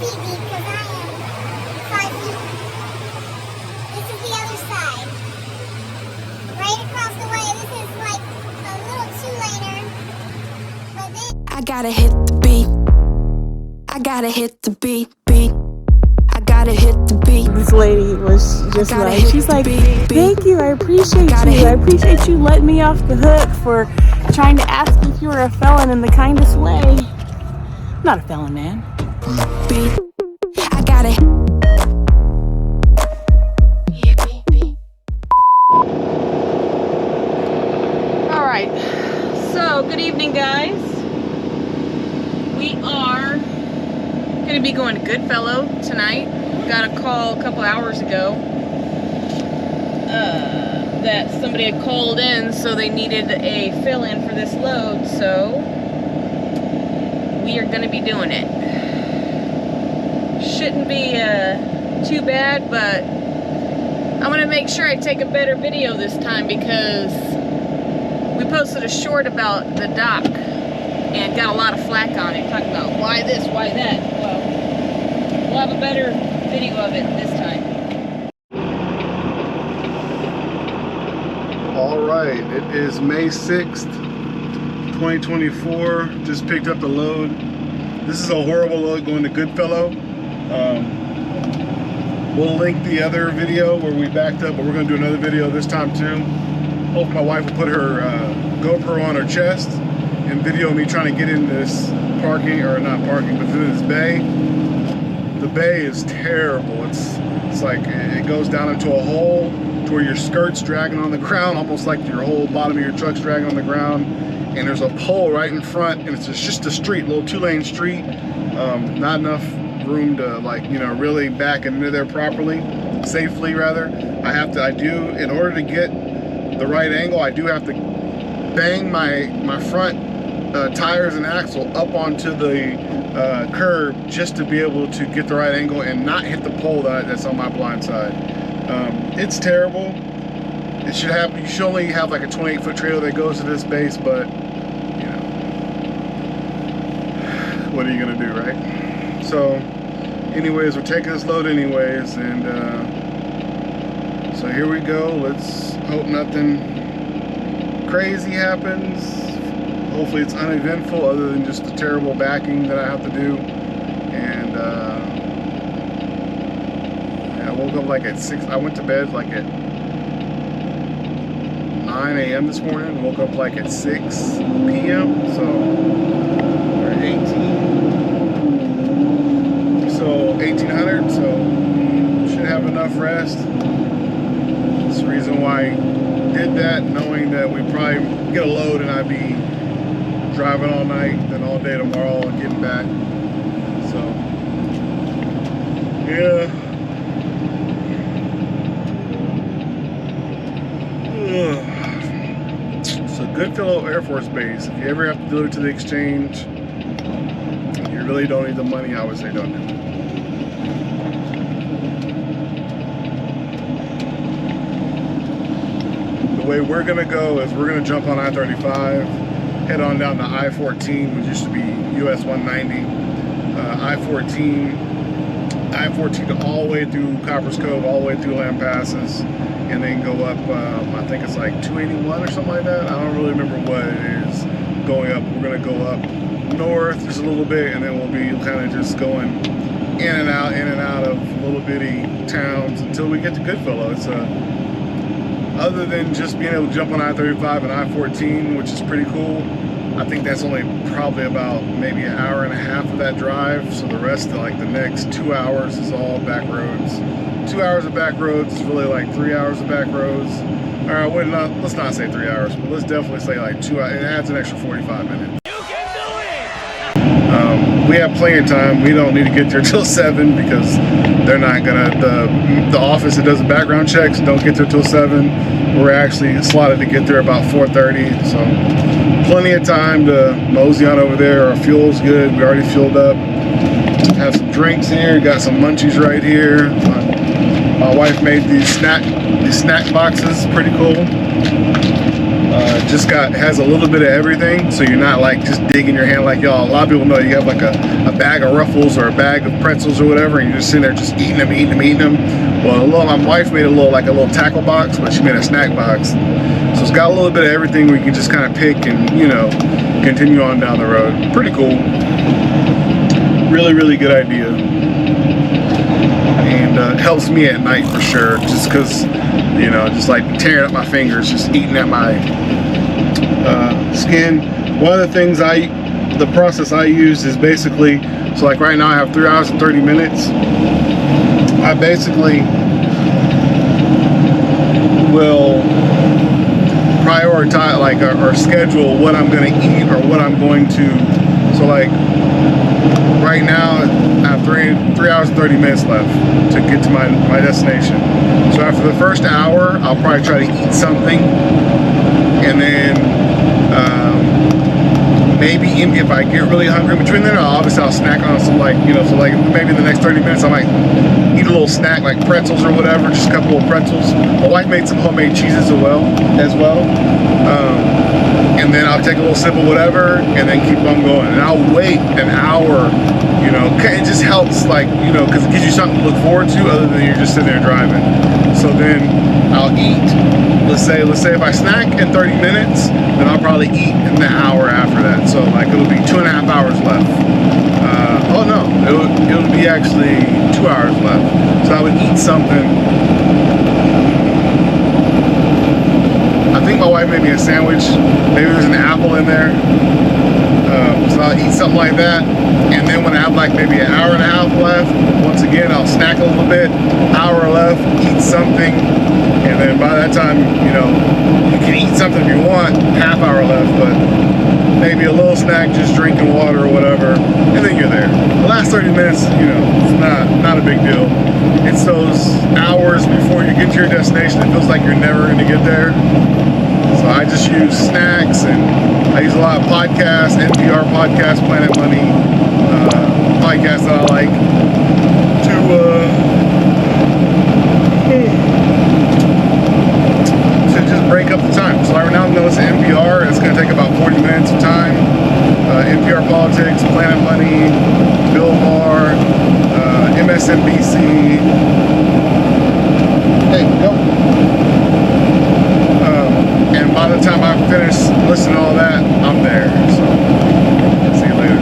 feet deep because I am 5 feet. This is the other side. Right across the way, this is like a little two-laner. But then I gotta hit the beat. I gotta hit the beat, beat. I gotta hit the beat. This lady was just like, she's like, thank you, I appreciate you. I appreciate you letting me off the hook for trying to ask if you were a felon in the kindest way. I'm not a felon, man. Beat. I gotta. All right, so good evening, guys. We are gonna be going to Goodfellow tonight. Got a call a couple hours ago that somebody had called in, so they needed a fill-in for this load, so we are gonna be doing it. Shouldn't be too bad, but I'm gonna make sure I take a better video this time because we posted a short about the dock and got a lot of flack on it, talking about why this, why that. Well, we'll have a better video of it this time. All right, it is May 6th, 2024. Just picked up the load. This is a horrible load going to Goodfellow. We'll link the other video where we backed up, but we're going to do another video this time too. Hope my wife will put her GoPro on her chest and video me trying to get in this parking, or not parking, but through this bay. The bay is terrible. It's like it goes down into a hole to where your skirt's dragging on the ground, almost like your whole bottom of your truck's dragging on the ground. And there's a pole right in front, and it's just a street, little two-lane street. Not enough room to, like, you know, really back into there properly, safely rather. I do, in order to get the right angle, I do have to bang my front tires and axle up onto the curb just to be able to get the right angle and not hit the pole that's on my blind side. It's terrible. It should have, you should only have like a 28-foot trailer that goes to this base, but you know, what are you gonna do, right? So anyways, we're taking this load anyways, and so here we go. Let's hope nothing crazy happens. Hopefully it's uneventful, other than just the terrible backing that I have to do. And I woke up like at 6. I went to bed like at 9 a.m. this morning. Woke up like at 6 p.m. So we're 1800. So should have enough rest. That's the reason why I did that, knowing that we probably get a load and I'd be driving all night, then all day tomorrow and getting back. So yeah. So Goodfellow Air Force Base. If you ever have to deliver to the exchange, you really don't need the money, I would say don't do it. The way we're gonna go is we're gonna jump on I-35, head on down to I-14, which used to be US 190, I-14 all the way through Copper's Cove, all the way through Land Passes, and then go up, I think it's like 281 or something like that. I don't really remember what it is going up. We're gonna go up north just a little bit, and then we'll be kind of just going in and out of little bitty towns until we get to Goodfellow. It's other than just being able to jump on I-35 and I-14, which is pretty cool, I think that's only probably about maybe an hour and a half of that drive. So the rest of like the next 2 hours is all back roads. 2 hours of back roads is really like 3 hours of back roads. All right, let's not say 3 hours, but let's definitely say like 2 hours. It adds an extra 45 minutes. You can do it! We have plenty of time. We don't need to get there till 7 because they're not gonna, the office that does the background checks don't get there till 7. We're actually slotted to get there about 4:30, so plenty of time to mosey on over there. Our fuel's good. We already fueled up. Have some drinks here. Got some munchies right here. My wife made these snack boxes. Pretty cool. Has a little bit of everything, so you're not like just digging your hand like y'all. A lot of people know you have like a bag of Ruffles or a bag of pretzels or whatever, and you're just sitting there just eating them. Well, my wife made a little tackle box, but she made a snack box. So it's got a little bit of everything where you can just kind of pick and, you know, continue on down the road. Pretty cool. Really, really good idea. And it helps me at night for sure, just because, you know, just like tearing up my fingers, just eating at my skin. One of the things the process I use is basically, so like right now I have 3 hours and 30 minutes. I basically will prioritize, like, or schedule what I'm going to eat or what I'm going to, so like right now I have 3 hours and 30 minutes left to get to my destination. So after the first hour, I'll probably try to eat something, and then maybe if I get really hungry between then, I'll snack on some, like, you know, so like maybe in the next 30 minutes I might eat a little snack like pretzels or whatever, just a couple of pretzels. My wife made some homemade cheeses as well. And then I'll take a little sip of whatever and then keep on going. And I'll wait an hour, you know, it just helps, like, you know, because it gives you something to look forward to other than you're just sitting there driving. So then I'll eat, let's say if I snack in 30 minutes, then I'll probably eat in the hour after that. So like it'll be 2.5 hours left. Oh no, it'll be actually 2 hours left. So I would eat something. I think my wife made me a sandwich. Maybe there's an apple in there. So I'll eat something like that. And then when I have like maybe an hour and a half left, once again, I'll snack a little bit. Hour left, eat something. And then by that time, you know, you can eat something if you want, half hour left, but maybe a little snack, just drinking water or whatever, and then you're there. The last 30 minutes, you know, it's not a big deal. It's those hours before you get to your destination, it feels like you're never going to get there. So I just use snacks, and I use a lot of podcasts, NPR podcasts, Planet Money, podcasts that I like to just break up the time. So right now I'm going to listen to NPR. It's going to take about 40 minutes of time. NPR Politics, Planet Money, Bill Maher, MSNBC. Hey, go. And by the time I finish listening to all that, I'm there. So, see you later.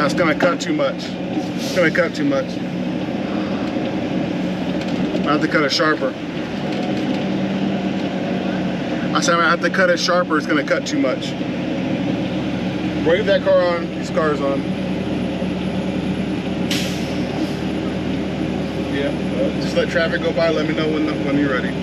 it's gonna cut too much. It's gonna cut too much. I have to cut it sharper. I said I have to cut it sharper. It's gonna cut too much. Wave that car on. This car's on. Yeah. Just let traffic go by. Let me know when you're ready.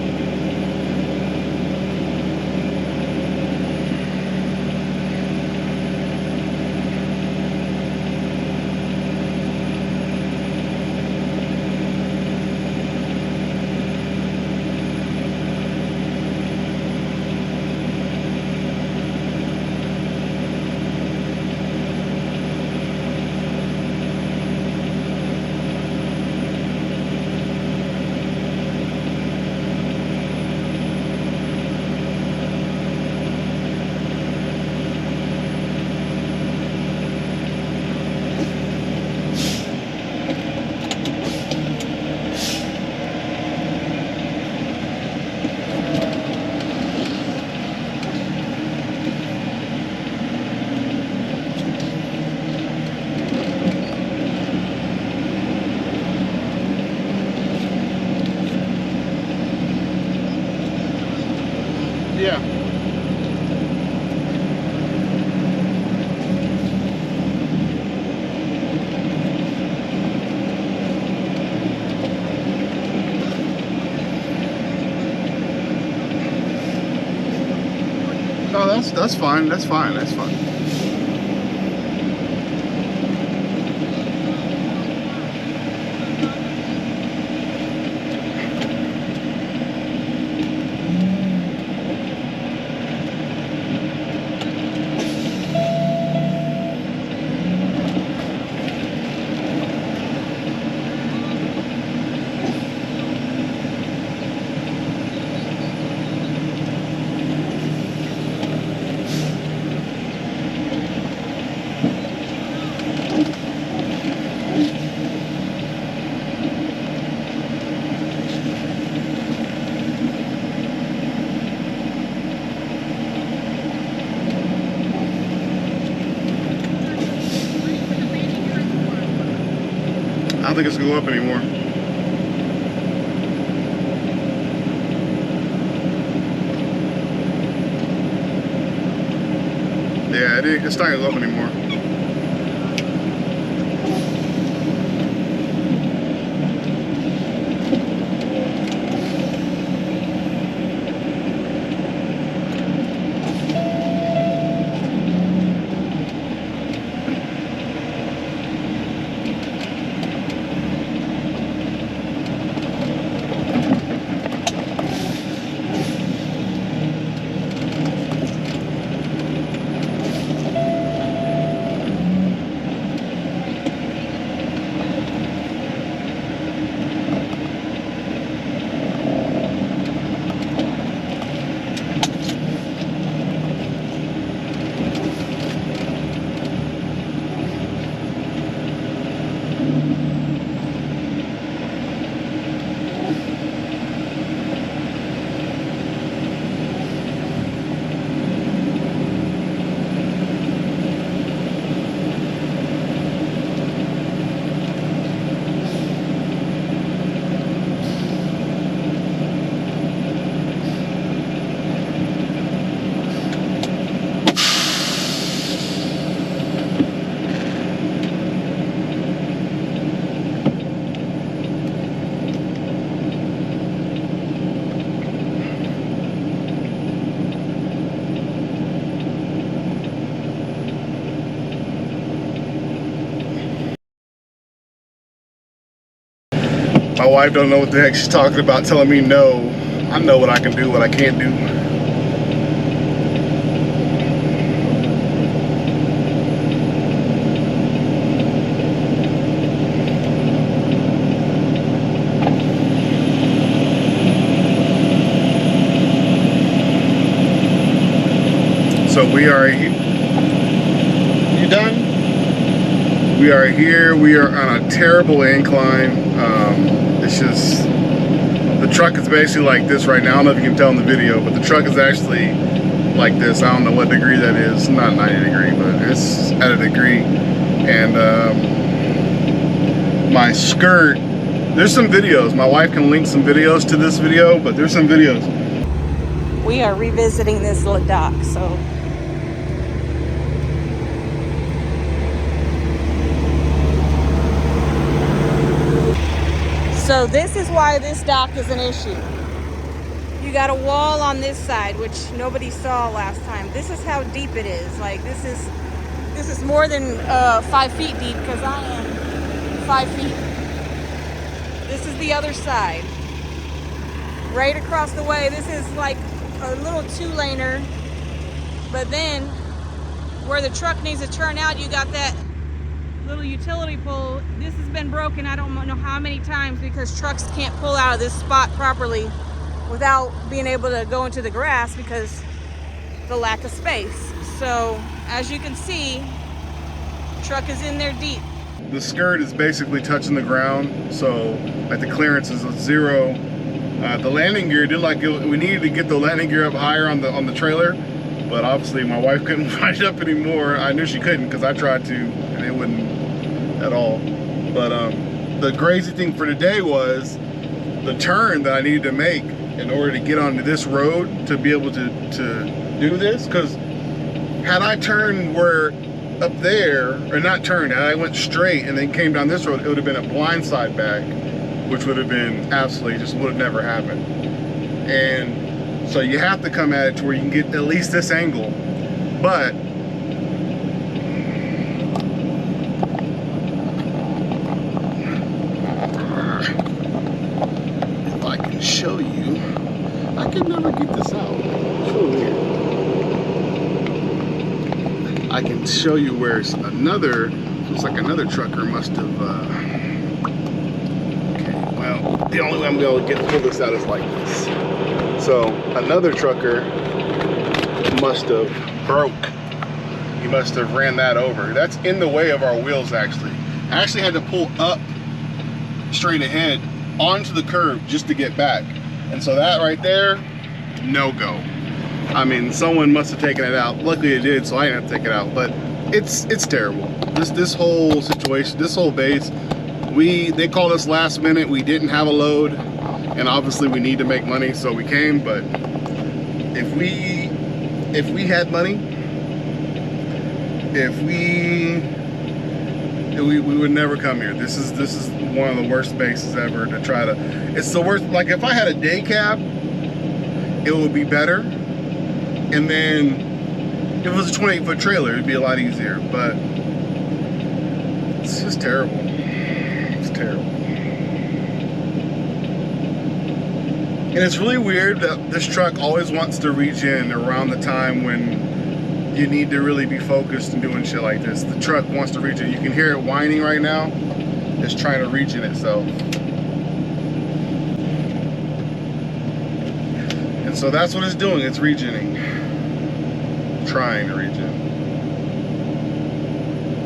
Yeah. Oh, that's fine. That's fine. That's fine. I don't think it's gonna go up anymore. Yeah, it's not gonna go up anymore. My wife don't know what the heck she's talking about, telling me no. I know what I can do, what I can't do. So we are here. You done? We are here. We are on a terrible incline. It's just, the truck is basically like this right now. I don't know if you can tell in the video, but the truck is actually like this. I don't know what degree that is. Not 90 degree, but it's at a degree. And my skirt, there's some videos. My wife can link some videos to this video, but there's some videos. We are revisiting this dock, so. So this is why this dock is an issue. You got a wall on this side, which nobody saw last time. This is how deep it is. Like this is more than 5 feet deep because I am 5 feet. This is the other side. Right across the way, this is like a little 2-laner. But then where the truck needs to turn out, you got that little utility pole. This has been broken I don't know how many times because trucks can't pull out of this spot properly without being able to go into the grass because the lack of space. So as you can see, truck is in there deep. The skirt is basically touching the ground, so like the clearance is 0. The landing gear did like we needed to get the landing gear up higher on the trailer, but obviously my wife couldn't find it up anymore. I knew she couldn't because I tried to and it wouldn't at all. But the crazy thing for today was the turn that I needed to make in order to get onto this road to be able to do this. Because had I turned where up there, or not turned, had I went straight and then came down this road, it would have been a blindside back, which would have been absolutely just would have never happened. And so you have to come at it to where you can get at least this angle. But if I can show you, I can never get this out. So weird. I can show you where it's another, looks like another trucker must have, okay, well, the only way I'm going to pull this out is like this. So another trucker must have broke. He must have ran that over. That's in the way of our wheels actually. I actually had to pull up straight ahead onto the curb just to get back. And so that right there, no go. I mean, someone must have taken it out. Luckily it did, so I didn't have to take it out. But it's terrible. This whole situation, this whole base, they called us last minute. We didn't have a load, and obviously we need to make money, so we came. But if we had money, we would never come here. This is one of the worst bases ever to try to. It's the worst. Like if I had a day cab, it would be better. And then if it was a 28-foot trailer, it'd be a lot easier, but it's just terrible. It's terrible. And it's really weird that this truck always wants to reach in around the time when you need to really be focused and doing shit like this. The truck wants to reach in. You can hear it whining right now. It's trying to reach in itself. And so that's what it's doing. It's reaching. Trying to reach in.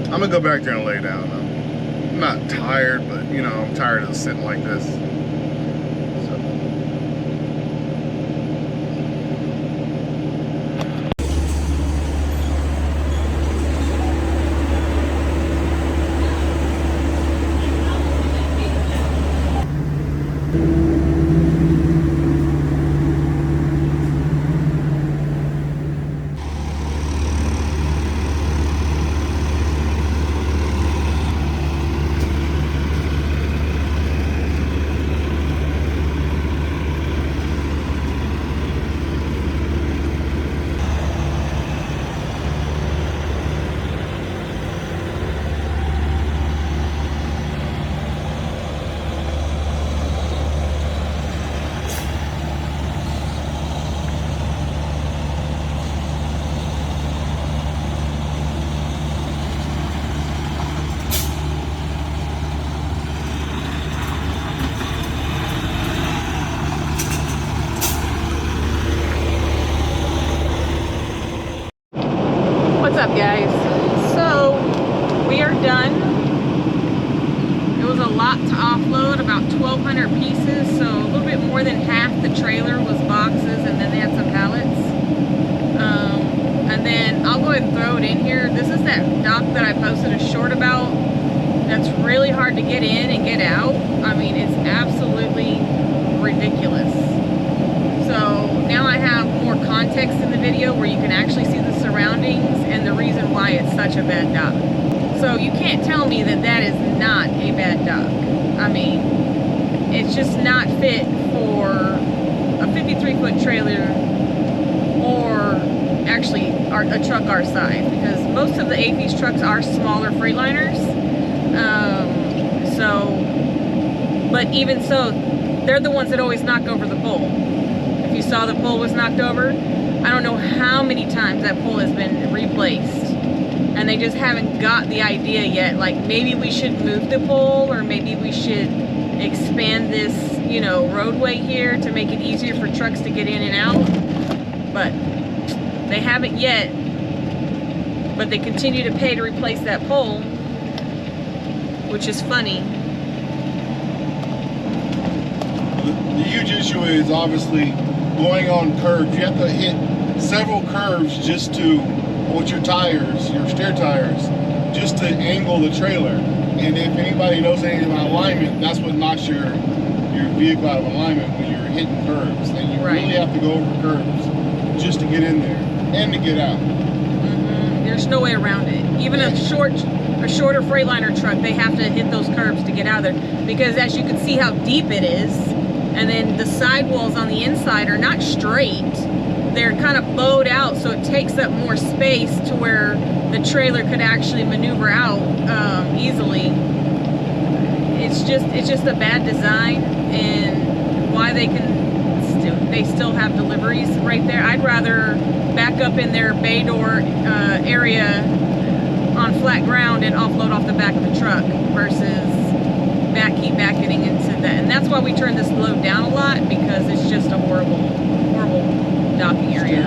I'm gonna go back there and lay down. I'm not tired, but you know, I'm tired of sitting like this. What's up, guys? So we are done. It was a lot to offload, about 1,200 pieces, so a little bit more than half the trailer was boxes, and then they had some pallets. And then I'll go go ahead and throw it in here. This is that dock that I posted a short about. That's really hard to get in and get out. I mean, it's absolutely ridiculous. So now I have more context in the video where you can actually see the surroundings and the reason why it's such a bad dock. So you can't tell me that that is not a bad dock. I mean, it's just not fit for a 53-foot trailer or actually a truck our size, because most of the AAFES trucks are smaller Freightliners. But even so, they're the ones that always knock over the pole. If you saw the pole was knocked over, I don't know how many times that pole has been replaced. And they just haven't got the idea yet, like maybe we should move the pole, or maybe we should expand this, you know, roadway here to make it easier for trucks to get in and out. But they haven't yet, but they continue to pay to replace that pole, which is funny. The huge issue is obviously going on curves. You have to hit several curves just to, with your tires, your steer tires, just to angle the trailer. And if anybody knows anything about alignment, that's what knocks your vehicle out of alignment when you're hitting curves. And you really have to go over curves just to get in there and to get out. There's no way around it. Even a shorter Freightliner truck, they have to hit those curves to get out of there, because as you can see how deep it is, and then the sidewalls on the inside are not straight. They're kind of bowed out, so it takes up more space to where the trailer could actually maneuver out easily. It's just a bad design, and why they still have deliveries right there. I'd rather back up in their bay door area on flat ground and offload off the back of the truck versus keep getting into that. And that's why we turn this load down a lot, because it's just a horrible docking area.